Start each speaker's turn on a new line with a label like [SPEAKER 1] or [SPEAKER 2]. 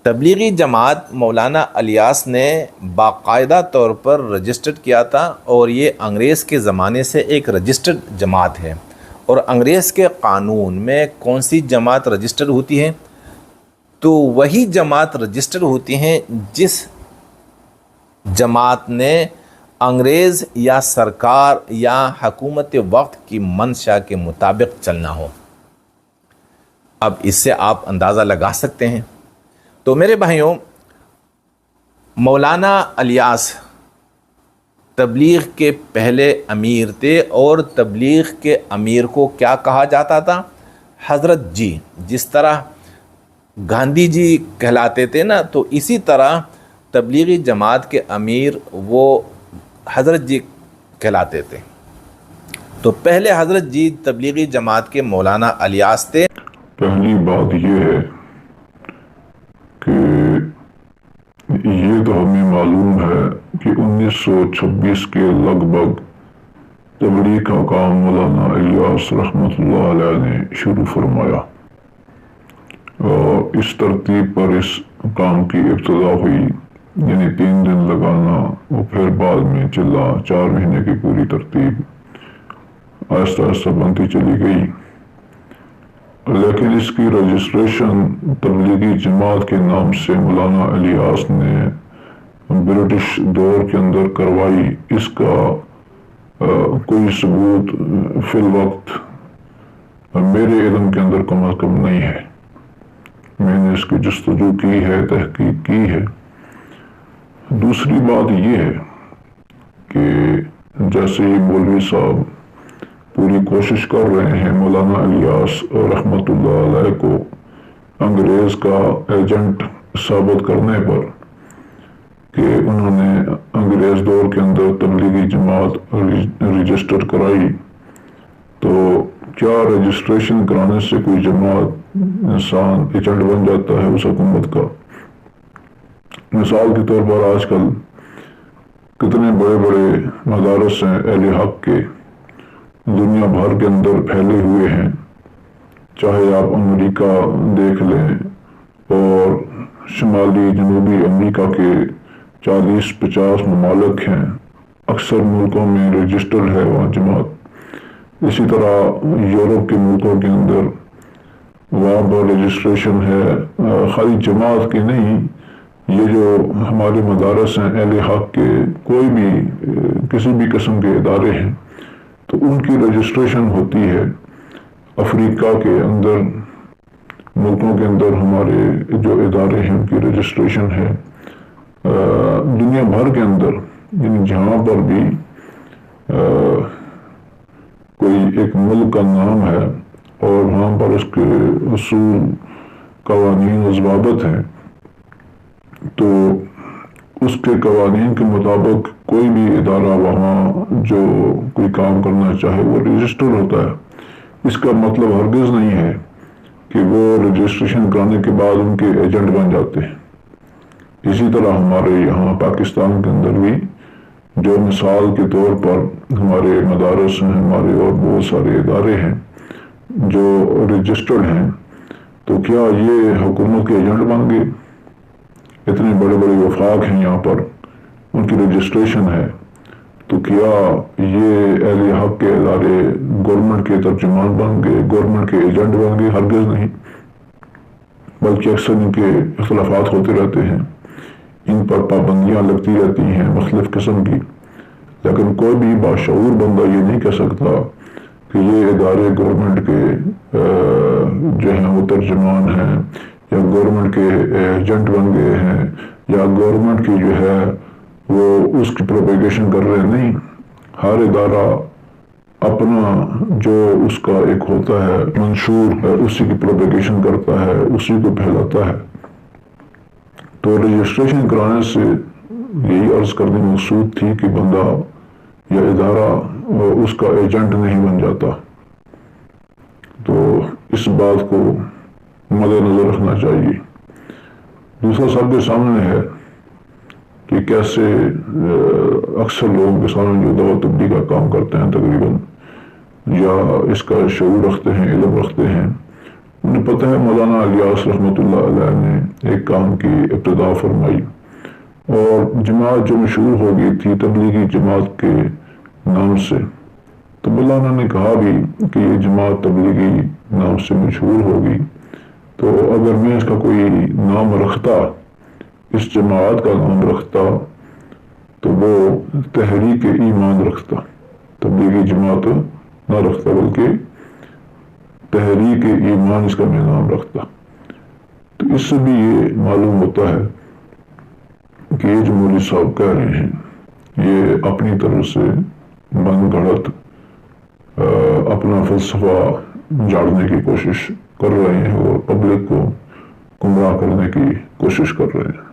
[SPEAKER 1] تبلیغی جماعت مولانا الیاس نے باقاعدہ طور پر رجسٹرڈ کیا تھا، اور یہ انگریز کے زمانے سے ایک رجسٹرڈ جماعت ہے۔ اور انگریز کے قانون میں کون سی جماعت رجسٹرڈ ہوتی ہے؟ تو وہی جماعت رجسٹرڈ ہوتی ہیں جس جماعت نے انگریز یا سرکار یا حکومت وقت کی منشا کے مطابق چلنا ہو۔ اب اس سے آپ اندازہ لگا سکتے ہیں۔ تو میرے بھائیوں، مولانا الیاس تبلیغ کے پہلے امیر تھے، اور تبلیغ کے امیر کو کیا کہا جاتا تھا؟ حضرت جی۔ جس طرح گاندھی جی کہلاتے تھے نا، تو اسی طرح تبلیغی جماعت کے امیر وہ حضرت جی کہلاتے تھے۔ تو پہلے حضرت جی تبلیغی جماعت کے مولانا الیاس تھے۔
[SPEAKER 2] پہلی بات یہ ہے کہ یہ تو ہمیں معلوم ہے کہ 1926 کے لگ بھگ تبلیغ کا کام مولانا الیاس رحمۃ اللہ علیہ نے شروع فرمایا، اور اس ترتیب پر اس کام کی ابتدا ہوئی، یعنی 3 دن لگانا، اور پھر بعد میں چلا 4 مہینے کی پوری ترتیب آہستہ آہستہ بنتی چلی گئی۔ لیکن اس کی رجسٹریشن تبلیغی جماعت کے نام سے مولانا الیاس نے برٹش دور کے اندر کروائی، اس کا کوئی ثبوت فی الوقت میرے علم کے اندر کم از کم نہیں ہے۔ میں نے اس کی جستجو کی ہے، تحقیق کی ہے۔ دوسری بات یہ ہے کہ جیسے ہی مولوی صاحب پوری کوشش کر رہے ہیں مولانا الیاس رحمۃ اللہ علیہ کو انگریز کا ایجنٹ ثابت کرنے پر کہ انہوں نے انگریز دور کے اندر تبلیغی جماعت رجسٹر کرائی، تو کیا رجسٹریشن کرانے سے کوئی جماعت انسان ایجنٹ بن جاتا ہے اس حکومت کا؟ مثال کے طور پر آج کل کتنے بڑے بڑے مدارس ہیں اہل حق کے، دنیا بھر کے اندر پھیلے ہوئے ہیں، چاہے آپ امریکہ دیکھ لیں، اور شمالی جنوبی امریکہ کے 40-50 ممالک ہیں، اکثر ملکوں میں رجسٹرڈ ہے وہاں جماعت۔ اسی طرح یورپ کے ملکوں کے اندر وہاں پر رجسٹریشن ہے، خالی جماعت کی نہیں، یہ جو ہمارے مدارس ہیں اہل حق کے، کوئی بھی کسی بھی قسم کے ادارے ہیں، تو ان کی رجسٹریشن ہوتی ہے۔ افریقہ کے اندر، ملکوں کے اندر ہمارے جو ادارے ہیں ان کی رجسٹریشن ہے۔ دنیا بھر کے اندر، یعنی جہاں پر بھی کوئی ایک ملک کا نام ہے اور وہاں پر اس کے اصول، قوانین و ضوابط ہیں، تو اس کے قوانین کے مطابق کوئی بھی ادارہ وہاں جو کوئی کام کرنا چاہے وہ رجسٹر ہوتا ہے۔ اس کا مطلب ہرگز نہیں ہے کہ وہ رجسٹریشن کرانے کے بعد ان کے ایجنٹ بن جاتے ہیں۔ اسی طرح ہمارے یہاں پاکستان کے اندر بھی جو مثال کے طور پر ہمارے مدارس ہیں، ہمارے اور بہت سارے ادارے ہیں جو رجسٹرڈ ہیں، تو کیا یہ حکومت کے ایجنٹ بن گئے؟ اتنے بڑے بڑے وفاق ہیں یہاں پر، ان کی رجسٹریشن ہے، تو کیا یہ اہل حق کے ادارے گورنمنٹ کے ترجمان بن گئے، گورنمنٹ کے ایجنٹ بن گئے؟ ہرگز نہیں، بلکہ اکثر ان کے اختلافات ہوتے رہتے ہیں، ان پر پابندیاں لگتی رہتی ہیں مختلف قسم کی، لیکن کوئی بھی باشعور بندہ یہ نہیں کہہ سکتا کہ یہ ادارے گورنمنٹ کے جو ہیں وہ ترجمان ہیں، یا گورنمنٹ کے ایجنٹ بن گئے ہیں، یا گورنمنٹ کی جو ہے وہ اس کی پروپیگیشن کر رہے نہیں۔ ہر ادارہ اپنا جو اس کا ایک ہوتا ہے منشور، اسی کی پروپیگیشن کرتا ہے، اسی کو پھیلاتا ہے۔ تو رجسٹریشن کرانے سے یہی عرض کرنے مقصود تھی کہ بندہ یا ادارہ اس کا ایجنٹ نہیں بن جاتا۔ تو اس بات کو مد نظر رکھنا چاہیے۔ دوسرا سب کے سامنے ہے کہ کیسے اکثر لوگ کسانوں جو دعوت تبلیغ کا کام کرتے ہیں تقریباً، یا اس کا شعور رکھتے ہیں، علم رکھتے ہیں، مجھے پتہ ہے مولانا الیاس رحمۃ اللہ علیہ نے ایک کام کی ابتدا فرمائی، اور جماعت جو مشہور ہو گئی تھی تبلیغی جماعت کے نام سے، تو مولانا نے کہا بھی کہ یہ جماعت تبلیغی نام سے مشہور ہوگی، تو اگر میں اس کا کوئی نام رکھتا، اس جماعت کا نام رکھتا، تو وہ تحریک ایمان رکھتا، تبلیغی جماعت نہ رکھتا بلکہ تحریک ایمان اس کا میں نام رکھتا۔ تو اس سے بھی یہ معلوم ہوتا ہے کہ یہ جو مولوی صاحب کہہ رہے ہیں یہ اپنی طرف سے من گھڑت اپنا فلسفہ جاڑنے کی کوشش کر رہے ہیں اور پبلک کو گمراہ کرنے کی کوشش کر رہے ہیں۔